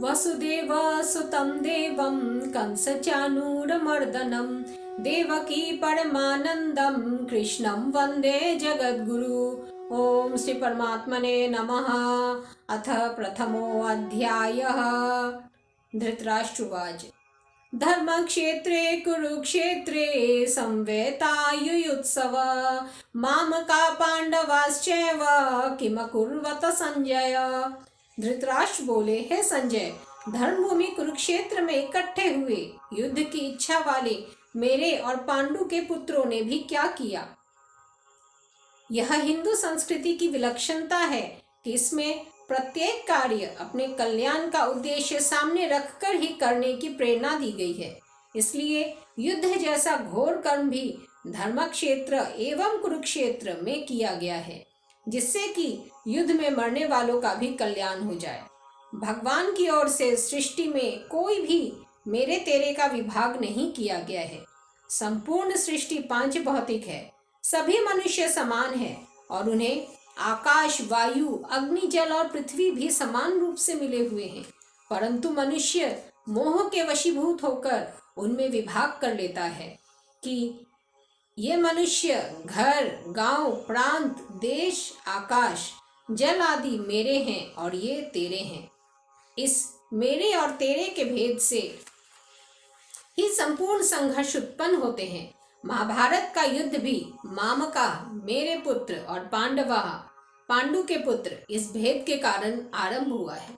वसुदेव सुतं देवं कंसचानूरमर्दनं देवकी परमानन्दं कृष्णं वन्दे जगद्गुरु। ओम श्री परमात्मने नमः। अथ प्रथमोऽध्यायः। धृतराष्ट्रवाच धर्मक्षेत्रे कुरुक्षेत्रे संवेतायुयुत्सव मामका पांडवाश्चैव किमकुर्वत संजय। धृतराष्ट्र बोले, हे संजय, धर्मभूमि कुरुक्षेत्र में इकट्ठे हुए युद्ध की इच्छा वाले मेरे और पांडु के पुत्रों ने भी क्या किया। यह हिंदू संस्कृति की विलक्षणता है कि इसमें प्रत्येक कार्य अपने कल्याण का उद्देश्य सामने रखकर ही करने की प्रेरणा दी गई है। इसलिए युद्ध जैसा घोर कर्म भी धर्मक्षेत्र एवं कुरुक्षेत्र में किया गया है, जिससे कि युद्ध में मरने वालों का भी कल्याण हो जाए। भगवान की ओर से सृष्टि में कोई भी मेरे तेरे का विभाग नहीं किया गया है। संपूर्ण सृष्टि पांच भौतिक है। सभी मनुष्य समान हैं और उन्हें आकाश, वायु, अग्नि, जल और पृथ्वी भी समान रूप से मिले हुए हैं, परंतु मनुष्य मोह के वशीभूत होकर उनमें विभाग कर लेता है कि ये मनुष्य घर, गांव, प्रांत, देश, आकाश, जल आदि मेरे हैं और ये तेरे हैं। इस मेरे और तेरे के भेद से ही संपूर्ण संघर्ष उत्पन्न होते हैं। महाभारत का युद्ध भी मामका मेरे पुत्र और पांडवा पांडु के पुत्र इस भेद के कारण आरंभ हुआ है।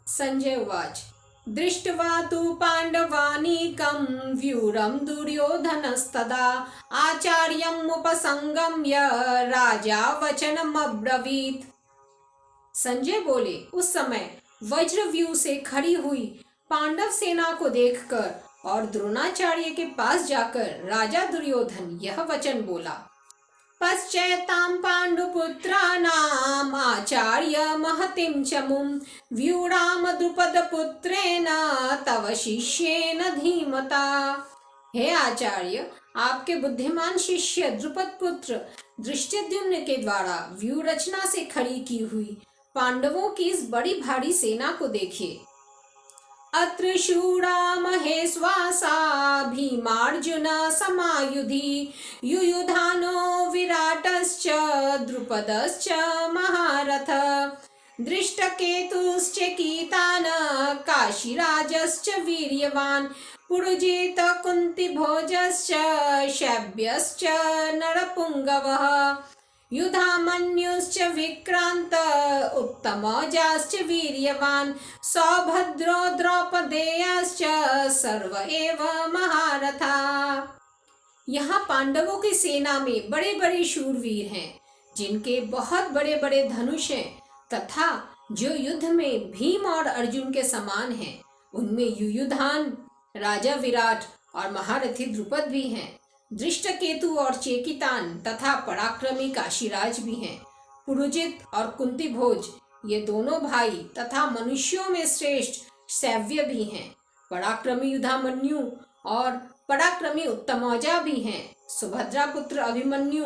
संजय उवाच दृष्ट्वा तु पांडवानीकं व्यूरं दुर्योधनस्तदा आचार्यम् उपसंगम्य राजा वचनमब्रवीत्। संजय बोले, उस समय वज्रव्यूह से खड़ी हुई पांडव सेना को देखकर और द्रोणाचार्य के पास जाकर राजा दुर्योधन यह वचन बोला। पश्चैतां पांडुपुत्राणाम् आचार्य महतिं चमुं व्यूराम द्रुपदपुत्रेण तव शिष्येन धीमता। हे आचार्य, आपके बुद्धिमान शिष्य द्रुपद पुत्र धृष्टद्युम्न के द्वारा व्यूह रचना से खड़ी की हुई पांडवों की इस बड़ी भारी सेना को देखिए। अत्र शूरा महेश्वासा भीमार्जुन समायुधि युयुधानो विराटश्च द्रुपदश्च महारथ दृष्टकेतुश्च कीतान काशीराजश्च वीर्यवान् पुरुजित कुन्तिभोजश्च शैब्यश्च नरपुङ्गवः युधामन्युश्च विक्रांत उत्तमौजाश्च वीर्यवान् सौभद्रो द्रौपदेयश्च सर्व एव महारथा। यहाँ पांडवों की सेना में बड़े बड़े शूरवीर हैं, जिनके बहुत बड़े बड़े धनुष हैं तथा जो युद्ध में भीम और अर्जुन के समान हैं। उनमें युयुधान, राजा विराट और महारथी द्रुपद भी हैं। दृष्टकेतु और चेकितान तथा पराक्रमी काशीराज भी हैं। पुरुजित और कुंतीभोज ये दोनों भाई तथा मनुष्यों में श्रेष्ठ शैव्य भी हैं। पराक्रमी युधामन्यु और पराक्रमी उत्तमौजा भी हैं। सुभद्रा पुत्र अभिमन्यु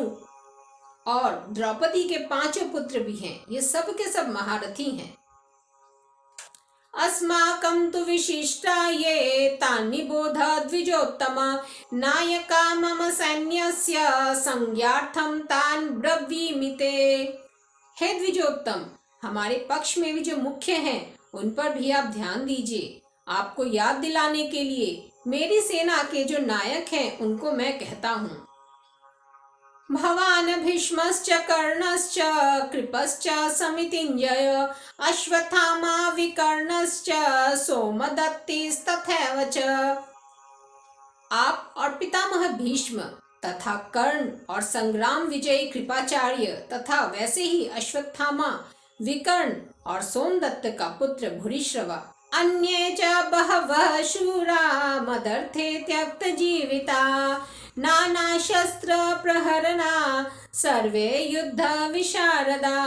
और द्रौपदी के पांचों पुत्र भी हैं। ये सब के सब महारथी हैं। अस्माकं तु विशिष्टा ये तान्निबोध द्विजोत्तम नायका मम सैन्यस्य संज्ञार्थं तान् ब्रवीमि ते। हे द्विजोत्तम, हमारे पक्ष में भी जो मुख्य हैं उन पर भी आप ध्यान दीजिए। आपको याद दिलाने के लिए मेरी सेना के जो नायक हैं उनको मैं कहता हूँ। भवान् भीष्मश्च कर्णश्च कृपश्च समितिञ्जय अश्वत्थामा विकर्णश्च सोमदत्तिस्तथैव च। आप और पितामह भीष्म तथा कर्ण और संग्राम विजयी कृपाचार्य तथा वैसे ही अश्वत्थामा, विकर्ण और सोमदत्त का पुत्र भूरिश्रवा, अन्ये च बहवः शूरा मदर्थे त्यक्त जीविता नाना शस्त्र प्रहरणा सर्वे युद्ध विशारदा।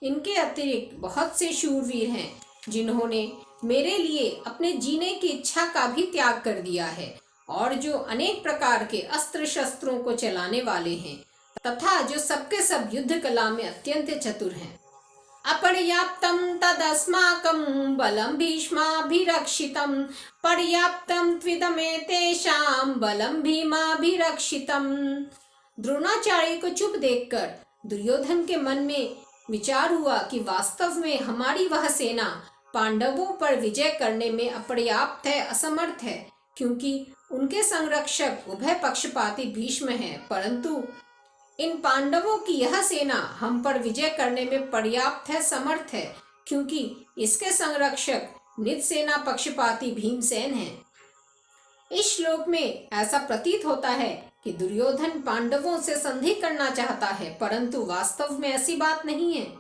इनके अतिरिक्त बहुत से शूरवीर हैं जिन्होंने मेरे लिए अपने जीने की इच्छा का भी त्याग कर दिया है और जो अनेक प्रकार के अस्त्र शस्त्रों को चलाने वाले हैं तथा जो सबके सब युद्ध कला में अत्यंत चतुर हैं। अपर्याप्तं तदस्माकं बलं भीष्माभिरक्षितं पर्याप्तं त्विदमेतेषां बलं भीमाभिरक्षितम्। द्रोणाचार्य को चुप देखकर दुर्योधन के मन में विचार हुआ कि वास्तव में हमारी वह सेना पांडवों पर विजय करने में अपर्याप्त है, असमर्थ है, क्योंकि उनके संरक्षक उभय पक्षपाती भीष्म हैं, परंतु इन पांडवों की यह सेना हम पर विजय करने में पर्याप्त है, समर्थ है, क्योंकि इसके संरक्षक निज सेना पक्षपाती भीमसेन हैं। इस श्लोक में ऐसा प्रतीत होता है कि दुर्योधन पांडवों से संधि करना चाहता है, परंतु वास्तव में ऐसी बात नहीं है।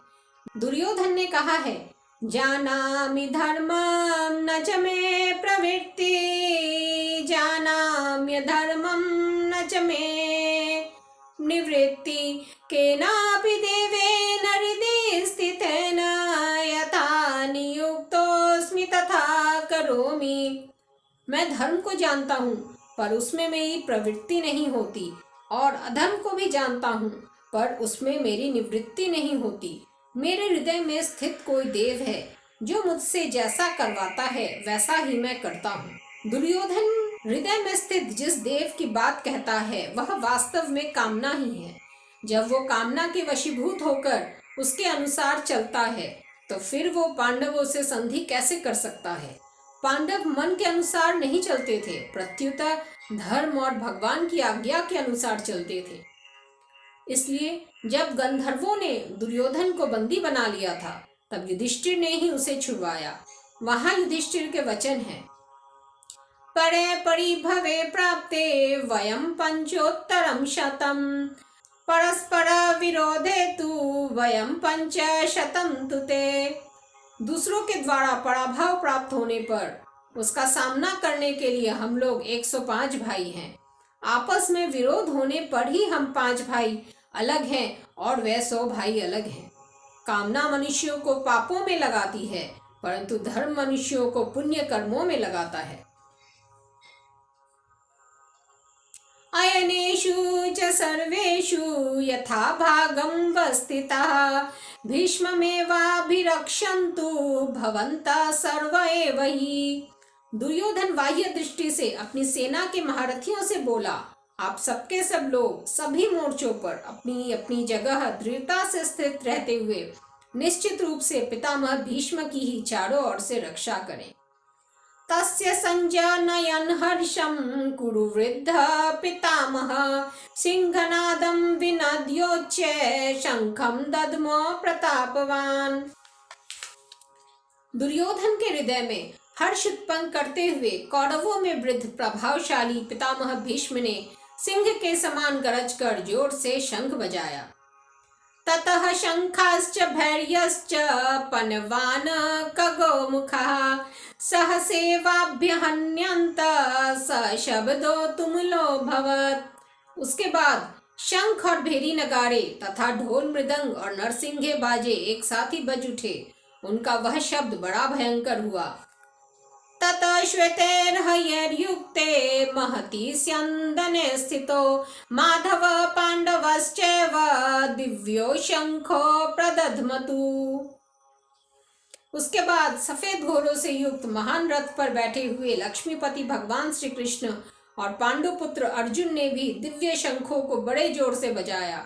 दुर्योधन ने कहा है, जानामि धर्मं न च मे प्रवृत्ति, जानाम्य धर्मं न च मे निवृत्ति, केनापि देवेन हृदि स्थितेन यथा नियुक्तोऽस्मि तथा करोमि। मैं धर्म को जानता हूँ, पर उसमें मेरी प्रवृत्ति नहीं होती, और अधर्म को भी जानता हूँ, पर उसमें मेरी निवृत्ति नहीं होती। मेरे हृदय में स्थित कोई देव है, जो मुझसे जैसा करवाता है वैसा ही मैं करता हूँ। दुर्योधन हृदय में स्थित जिस देव की बात कहता है वह वास्तव में कामना ही है। जब वो कामना के वशीभूत होकर उसके अनुसार चलता है, तो फिर वो पांडवों से संधि कैसे कर सकता है। पांडव मन के अनुसार नहीं चलते थे, प्रत्युत धर्म और भगवान की आज्ञा के अनुसार चलते थे। इसलिए जब गंधर्वों ने दुर्योधन को बंदी बना लिया था, तब युधिष्ठिर ने ही उसे छुड़वाया। वहां युधिष्ठिर के वचन हैं, परे परिभवे प्राप्ते वयं पंचोत्तरं शतम्, परस्पर विरोधे तु वयं पंचशतं तुते। दूसरों के द्वारा पराभव प्राप्त होने पर उसका सामना करने के लिए हम लोग 105 भाई हैं। आपस में विरोध होने पर ही हम 5 भाई अलग हैं और वे 100 भाई अलग हैं। कामना मनुष्यों को पापों में लगाती है, परंतु धर्म मनुष्यों को पुण्य कर्मों में लगाता है। अयनेषु च सर्वेषु यथा भागं वस्थिताः भीष्ममेवाभिरक्षन्तु भवन्तः सर्व एव हि। दुर्योधन बाह्य दृष्टि से अपनी सेना के महारथियों से बोला, आप सबके सब लोग सभी मोर्चों पर अपनी अपनी जगह दृढ़ता से स्थित रहते हुए निश्चित रूप से पितामह भीष्म की ही चारों ओर से रक्षा करें। तस्य संजनयन् हर्षं कुरु वृद्ध पितामह, सिंहनादं विनद्योच्च शंखं दद्मो प्रतापवान। दुर्योधन के हृदय में हर्ष उत्पन्न करते हुए कौरवों में वृद्ध प्रभावशाली पितामह भीष्म ने सिंह के समान गरज कर जोर से शंख बजाया। ततः शंखाश्च भैर्यश्च पनवान खगोमुखः सहसेवाभ्यहन्यन्त सशब्दो तुमुलो भवत्। उसके बाद शंख और भेरी नगाड़े तथा ढोल मृदंग और नरसिंगे बाजे एक साथ ही बज उठे। उनका वह शब्द बड़ा भयंकर हुआ। ततः श्वेतैर्हयैर्युक्ते महति स्यन्दने स्थितो माधव पाण्डवश्चैव दिव्यो शंखो प्रदध्मतु। उसके बाद सफेद घोड़ों से युक्त महान रथ पर बैठे हुए लक्ष्मीपति भगवान श्री कृष्ण और पांडुपुत्र अर्जुन ने भी दिव्य शंखों को बड़े जोर से बजाया।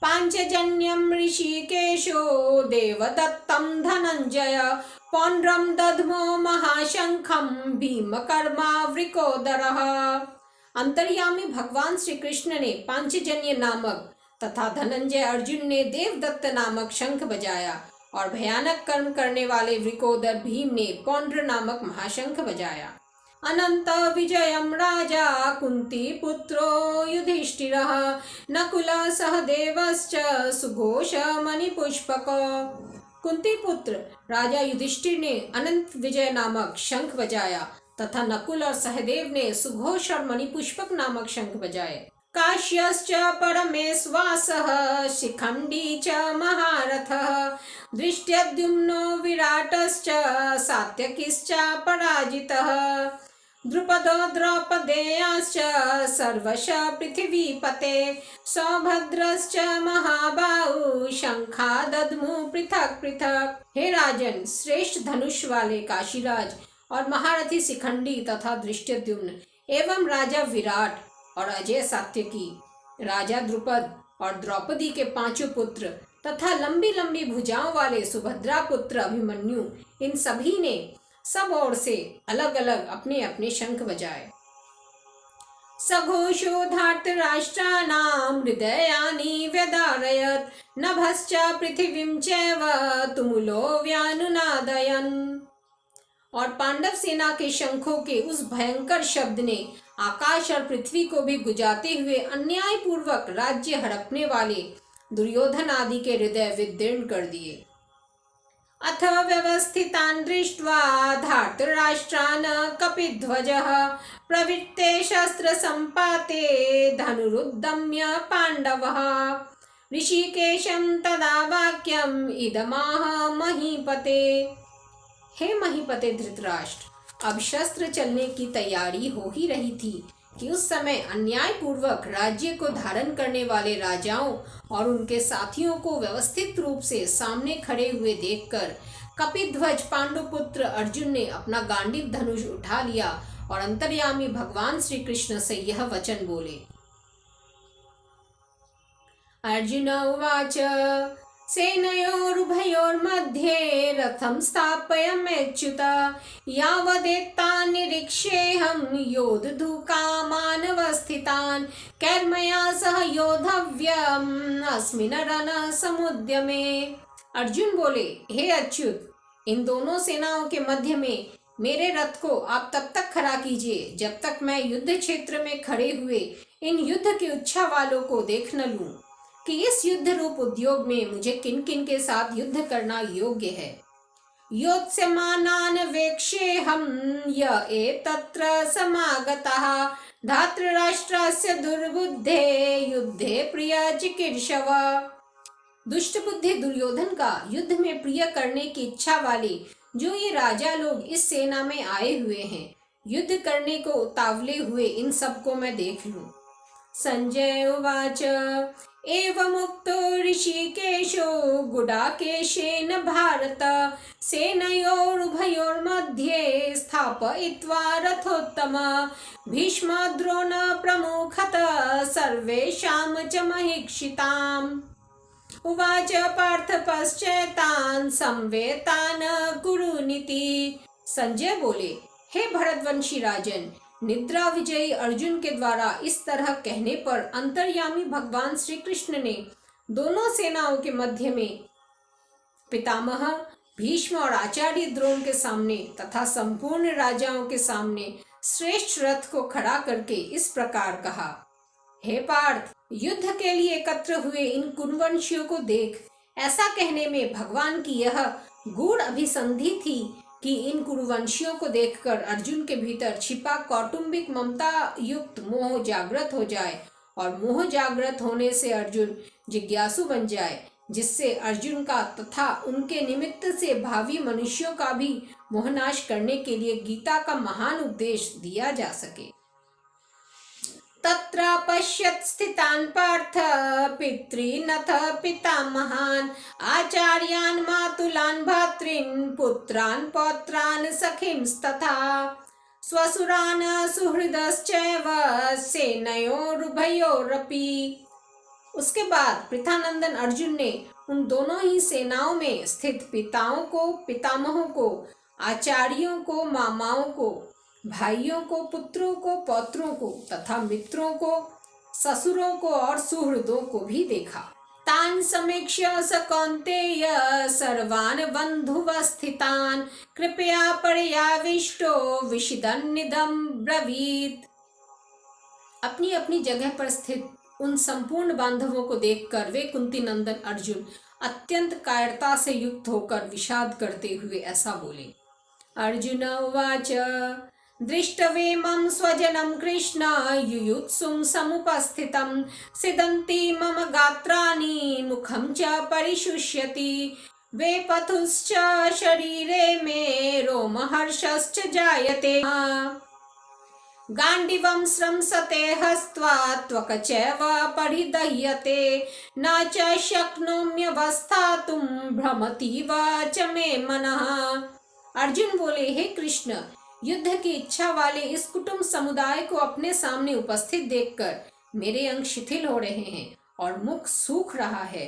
पांचजन्यम ऋषिकेशो देवदत्तं धनंजय पौंड्रम दध्मो महाशंखम भीमकर्मावृकोदरः। अंतर्यामी भगवान श्री कृष्ण ने पांचजन्य नामक तथा धनंजय अर्जुन ने देवदत्त नामक शंख बजाया और भयानक कर्म करने वाले वृकोदर भीम ने पौंड्र नामक महाशंख बजाया। अनंत विजयम राजा कुंती पुत्रो युधिष्ठिरः नकुल सहदेवश्च सुघोष मणिपुष्पक। कुंती पुत्र राजा युधिष्ठिर ने अनंत विजय नामक शंख बजाया तथा नकुल और सहदेव ने सुघोष और मणिपुष्पक नामक शंख बजाए। काश्यश्च परमेश्वासः शिखंडी च महारथः दृष्टद्युम्नो विराटश्च सात्यकिश्च पराजितः। द्रुपदो द्रौपदेयाश्च सर्वश पृथिवीपते सौभद्रश्च महाबाहु शंखा दद्मु पृथक पृथक। हे राजन, श्रेष्ठ धनुष वाले काशीराज और महारथी शिखंडी तथा धृष्टद्युम्न एवं राजा विराट और अजय सात्यकी, राजा द्रुपद और द्रौपदी के पांचों पुत्र तथा लंबी लंबी भुजाओं वाले सुभद्रा पुत्र अभिमन्यु, इन सभी ने सब ओर से अलग अलग अपने अपने शंख बजाए। सघोषो धार्तराष्ट्राणां हृदयानि व्यदारयत् नभश्च पृथिवीं चैव तुमुलो व्यानुनादयन्। और पांडव सेना के शंखों के उस भयंकर शब्द ने आकाश और पृथ्वी को भी गुजाते हुए अन्याय पूर्वक राज्य हड़पने वाले दुर्योधन आदि के हृदय विदीर्ण कर दिए। अथ व्यवस्थितान् दृष्ट्वा धार्तराष्ट्रान् कपिध्वजः प्रवृत्ते शस्त्रसम्पाते धनुरुद्यम्य पाण्डवः। ऋषिकेशं तदा वाक्यम् इदमाह महीपते। हे महीपते धृतराष्ट्र, अब शस्त्र चलने की तैयारी हो ही रही थी कि उस समय अन्याय पूर्वक राज्य को धारण करने वाले राजाओं और उनके साथियों को व्यवस्थित रूप से सामने खड़े हुए देखकर कपिध्वज पांडुपुत्र अर्जुन ने अपना गांडीव धनुष उठा लिया और अंतर्यामी भगवान श्री कृष्ण से यह वचन बोले। अर्जुन उवाच सेनयोरुभयोर्मध्ये रथं स्थापयाम्यच्युत यावदेतान् निरीक्ष्येऽहं योद्धुकामानवस्थितान् कैर्मया सह योद्धव्यम् अस्मिन् रणसमुद्यमे। अर्जुन बोले, हे अच्युत, इन दोनों सेनाओं के मध्य में मेरे रथ को आप तब तक खड़ा कीजिए जब तक मैं युद्ध क्षेत्र में खड़े हुए इन युद्ध की इच्छा वालों को देख न लूं कि इस युद्ध रूप उद्योग में मुझे किन किन के साथ युद्ध करना योग्य है। योत्स्यमानान् वेक्ष्येऽहं य एतत्र समागताः धार्तराष्ट्रस्य दुर्बुद्धे युद्धे प्रिय चिकीर्षव। दुष्ट बुद्धि दुर्योधन का युद्ध में प्रिय करने की इच्छा वाले जो ये राजा लोग इस सेना में आए हुए हैं, युद्ध करने को उतावले हुए इन सबको मैं देख लूं। संजय उवाच एवमुक्तो ऋषिकेशो गुडाकेशेन भारत सेनयोरुभयोर्मध्ये स्थापयित्वा रथोत्तम भीष्म द्रोण प्रमुखतः सर्वेषां च महीक्षिताम्। उवाच पार्थ पश्चैतान् संवेतान् कुरुनीति। संजय बोले, हे भरतवंशी राजन, निद्रा विजयी अर्जुन के द्वारा इस तरह कहने पर अंतर्यामी भगवान श्री कृष्ण ने दोनों सेनाओं के मध्य में पितामह भीष्म और आचार्य द्रोण के सामने तथा संपूर्ण राजाओं के सामने श्रेष्ठ रथ को खड़ा करके इस प्रकार कहा। हे पार्थ, युद्ध के लिए एकत्र हुए इन कुरुवंशियों को देख। ऐसा कहने में भगवान की यह गूढ़ अभिसंधि थी कि इन कुरुवंशियों को देखकर अर्जुन के भीतर छिपा कौटुंबिक ममता युक्त मोह जागृत हो जाए और मोह जागृत होने से अर्जुन जिज्ञासु बन जाए, जिससे अर्जुन का तथा उनके निमित्त से भावी मनुष्यों का भी मोहनाश करने के लिए गीता का महान उपदेश दिया जा सके। तत्र पश्यत् स्थितान् पार्थ पितॄनथ पितामहान् आचार्यान् मातुलान् भ्रातॄन् पुत्रान् पौत्रान् सखींस्तथा स्वसुरान् सुहृदश्चैव सेनयोरुभयोरपि। उसके बाद पृथानंदन अर्जुन ने उन दोनों ही सेनाओं में स्थित पिताओं को, पितामहों को, आचार्यों को, मामाओं को, भाइयों को, पुत्रों को, पौत्रों को तथा मित्रों को, ससुरों को और सुहृदों को भी देखा। तान् समीक्ष्य स कौन्तेय सर्वान् बन्धुवस्थितान् कृपया पर्याविष्टो विषदन्निदं ब्रवीत्। अपनी अपनी जगह पर स्थित उन संपूर्ण बांधवों को देखकर वे कुंती नंदन अर्जुन अत्यंत कायरता से युक्त होकर विषाद करते हुए ऐसा बोले। अर्जुन उवाच दृष्टवेमं स्वजनं कृष्ण युयुत्सुं समुपस्थितं सिदन्ति मम गात्राणि मुखं च परिशुष्यति वेपथुश्च शरीरे मे रोमहर्षश्च जायते। गाण्डीवं स्रंसते हस्त्वा त्वक चैव परिदह्यते न च शक्नोम्यवस्थातुं भ्रमतीव च मे मनः। अर्जुन बोले, हे कृष्ण, युद्ध की इच्छा वाले इस कुटुंब समुदाय को अपने सामने उपस्थित देखकर मेरे अंग शिथिल हो रहे हैं और मुख सूख रहा है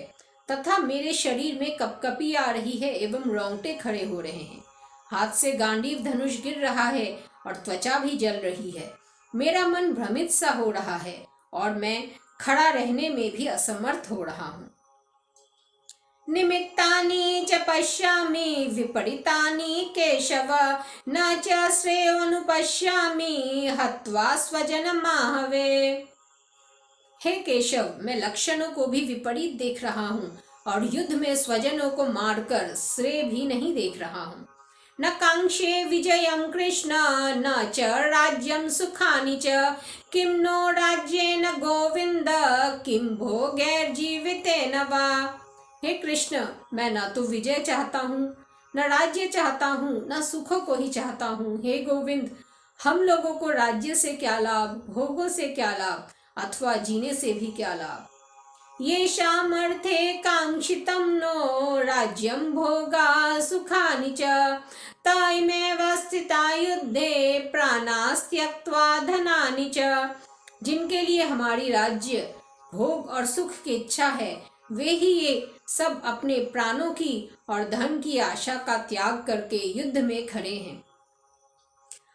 तथा मेरे शरीर में कपकपी आ रही है एवं रोंगटे खड़े हो रहे हैं। हाथ से गांडीव धनुष गिर रहा है और त्वचा भी जल रही है। मेरा मन भ्रमित सा हो रहा है और मैं खड़ा रहने में भी असमर्थ हो रहा हूँ। निमित्तानि च पश्यामि विपरीतानि केशव न च श्रेयोनुपश्यामि हत्वा स्वजनमाहवे। हे केशव, मैं लक्षणों को भी विपरीत देख रहा हूँ और युद्ध में स्वजनों को मारकर श्रेय भी नहीं देख रहा हूँ। न कांक्षे विजयं कृष्ण न च राज्यं सुखानि च किं नो राज्येन गोविंद किं भोगैर्जीवितेन वा। हे कृष्ण, मैं न तो विजय चाहता हूँ, न राज्य चाहता हूँ, न सुखों को ही चाहता हूँ। हे गोविंद, हम लोगों को राज्य से क्या लाभ, भोगों से क्या लाभ, अथवा जीने से भी क्या लाभ। येषामर्थे कांक्षितं नो राज्यं भोगा सुखानि च तैमेव स्थिता युद्धे प्राणास्त्यक्त्वा धनानि च। जिनके लिए हमारी राज्य, भोग और सुख की इच्छा है, वे ही ये सब अपने प्राणों की और धन की आशा का त्याग करके युद्ध में खड़े हैं।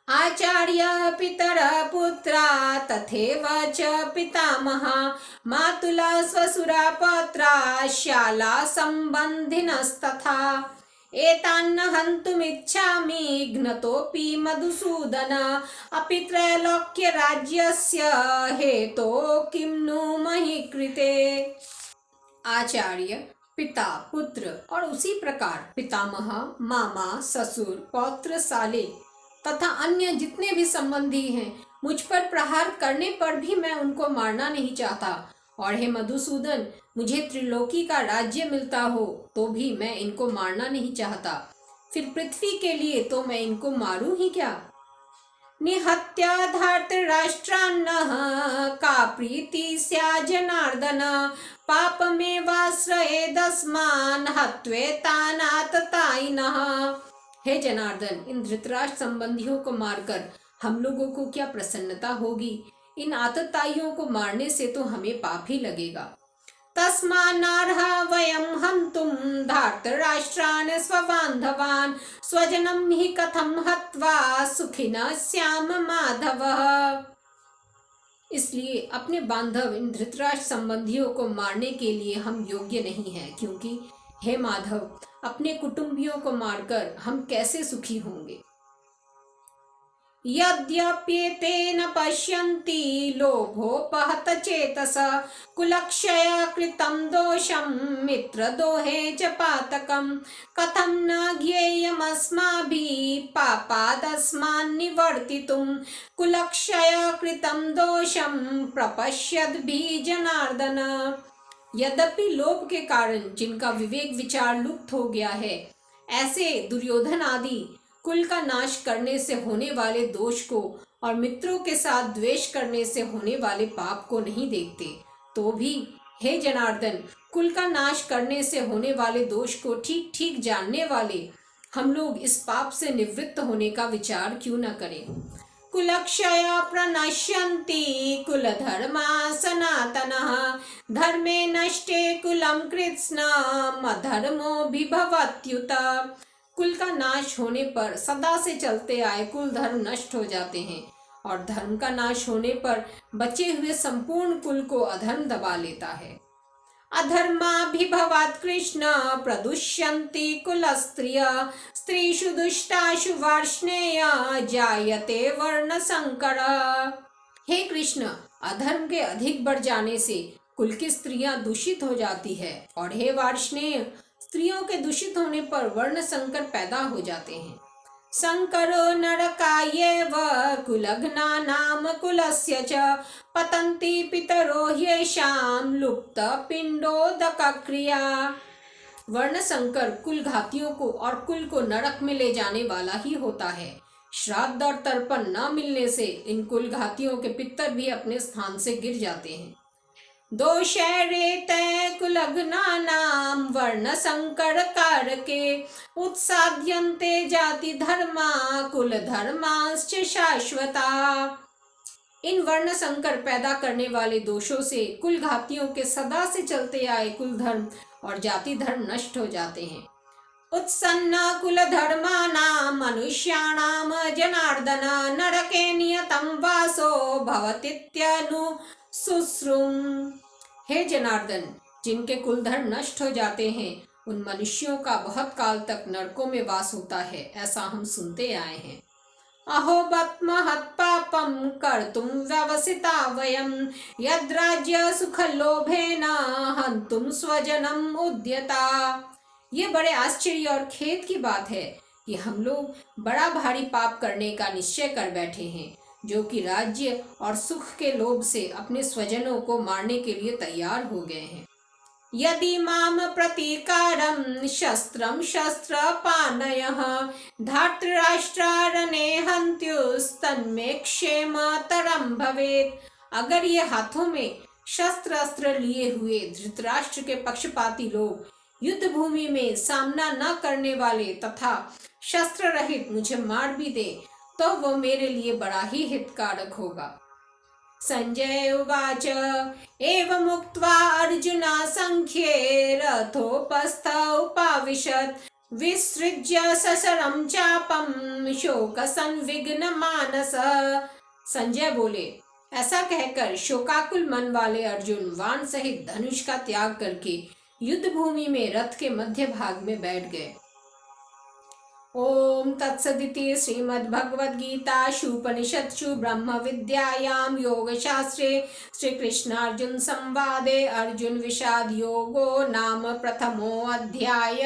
आचार्य पितरः पुत्रा तथैव च पितामहा मातुला स्वसुरा पौत्रा शाला सम्बन्धिनस्तथा एतान्न हन्तुमिच्छामि घ्नतोऽपि मधुसूदन अपि त्रैलोक्यराज्यस्य हेतो किं नु महि कृते। आचार्य, पिता, पुत्र और उसी प्रकार पितामह, मामा, ससुर, पौत्र, साले तथा अन्य जितने भी संबंधी हैं, मुझ पर प्रहार करने पर भी मैं उनको मारना नहीं चाहता। और हे मधुसूदन, मुझे त्रिलोकी का राज्य मिलता हो तो भी मैं इनको मारना नहीं चाहता। फिर पृथ्वी के लिए तो मैं इनको मारूं ही क्या। निहत्य धार्तराष्ट्रान्नः का प्रीति स्या जनार्दन पापमेवाश्रयेदस्मान् हत्वेतानाततायिनः। हे जनार्दन, इन धृतराष्ट्र संबंधियों को मारकर हम लोगों को क्या प्रसन्नता होगी। इन आतताइयों को मारने से तो हमें पाप ही लगेगा। तस्मान्नार्हा वयं हन्तुं धार्तराष्ट्रान् स्वबान्धवान् स्वजनं हि कथं हत्वा सुखिनः स्याम माधव। इसलिए अपने बांधव इन धृतराष्ट्र संबंधियों को मारने के लिए हम योग्य नहीं हैं, क्योंकि हे माधव, अपने कुटुंबियों को मारकर हम कैसे सुखी होंगे। यद्यप्येतेन पश्यन्ति लोभोपहत चेतसा कुलक्षय कृतं दोषं मित्रदोहे च पातकं कथं न ज्ञेयमस्माभिः पापादस्मान्निवर्तितुं कुलक्षय कृतं दोषं प्रपश्यद्भिः जनार्दन। यद्यपि लोभ के कारण जिनका विवेक विचार लुप्त हो गया है, ऐसे दुर्योधन आदि कुल का नाश करने से होने वाले दोष को और मित्रों के साथ द्वेष करने से होने वाले पाप को नहीं देखते, तो भी हे जनार्दन, कुल का नाश करने से होने वाले दोष को ठीक ठीक जानने वाले हम लोग इस पाप से निवृत्त होने का विचार क्यों न करें। कुलक्षय प्रणश्यन्ति कुलधर्मा सनातनः धर्मे नष्टे कुलं कृत्स्नम् अधर्मोऽभिभवत्युत। कुल का नाश होने पर सदा से चलते आए कुल धर्म नष्ट हो जाते हैं और धर्म का नाश होने पर बचे हुए संपूर्ण कुल को अधर्म दबा लेता है। अधर्माभिभवात् कृष्ण प्रदुष्यन्ति कुलस्त्रियः स्त्रीषु दुष्टाषु वार्ष्णेय जायते वर्ण संकरः। हे कृष्ण, अधर्म के अधिक बढ़ जाने से कुल की स्त्रियां दूषित हो जाती है और हे वार्ष्णेय, स्त्रियों के दूषित होने पर वर्ण संकर पैदा हो जाते हैं। संकरो नरकायेव कुलघ्नानाम कुलस्य च पतन्ति पितरो ह्येषां लुप्त पिंडोदक क्रिया। वर्ण संकर कुल घातियों को और कुल को नरक में ले जाने वाला ही होता है, श्राद्ध और तर्पण न मिलने से इन कुल घातियों के पितर भी अपने स्थान से गिर जाते हैं। दोषैरे तय कुलघ्नानां वर्ण संकर कारके उत्साद्यन्ते जाति धर्मा कुल धर्माश्च शाश्वता। इन वर्ण संकर पैदा करने वाले दोषों से कुल घातियों के सदा से चलते आए कुल धर्म और जाति धर्म नष्ट हो जाते हैं। उत्सन्न कुल धर्माणां मनुष्याणां जनार्दन नरके नियतं वासो भवतीत्यनुशुश्रुम्। हे जनार्दन, जिनके कुल धर्म नष्ट हो जाते हैं उन मनुष्यों का बहुत काल तक नरकों में वास होता है, ऐसा हम सुनते आए हैं। अहो बत्महत् पापं कर्तुं व्यवसिता वयं यद्राज्य सुखलोभेन हन्तुं स्वजनम् उद्यता। ये बड़े आश्चर्य और खेद की बात है कि हम लोग बड़ा भारी पाप करने का निश्चय कर बैठे हैं, जो कि राज्य और सुख के लोभ से अपने स्वजनों को मारने के लिए तैयार हो गए हैं। यदि माम प्रतीकारं शस्त्रं शस्त्रपाणयः धार्तराष्ट्रारणे हन्त्युस्तन्मे क्षेमतरं भवेत्। अगर ये हाथों में शस्त्र अस्त्र लिए हुए धृतराष्ट्र के पक्षपाती लोग युद्ध भूमि में सामना न करने वाले तथा शस्त्र रहित मुझे मार भी दे तो वो मेरे लिए बड़ा ही हितकारक होगा। संजय उवाच एवमुक्त्वा अर्जुना संख्ये रथोपस्थ उपाविशत् विसृज्य सशरं चापं शोकसंविघ्न मानस। संजय बोले, ऐसा कहकर शोकाकुल मन वाले अर्जुन वाण सहित धनुष का त्याग करके युद्ध भूमि में रथ के मध्य भाग में बैठ गए। ओम तत्सदिति श्रीमद्भगवद्गीतासु उपनिषत्सु ब्रह्म विद्यायां योगशास्त्रे श्रीकृष्णार्जुन संवादे अर्जुन विषाद योगो नाम प्रथमो अध्याय।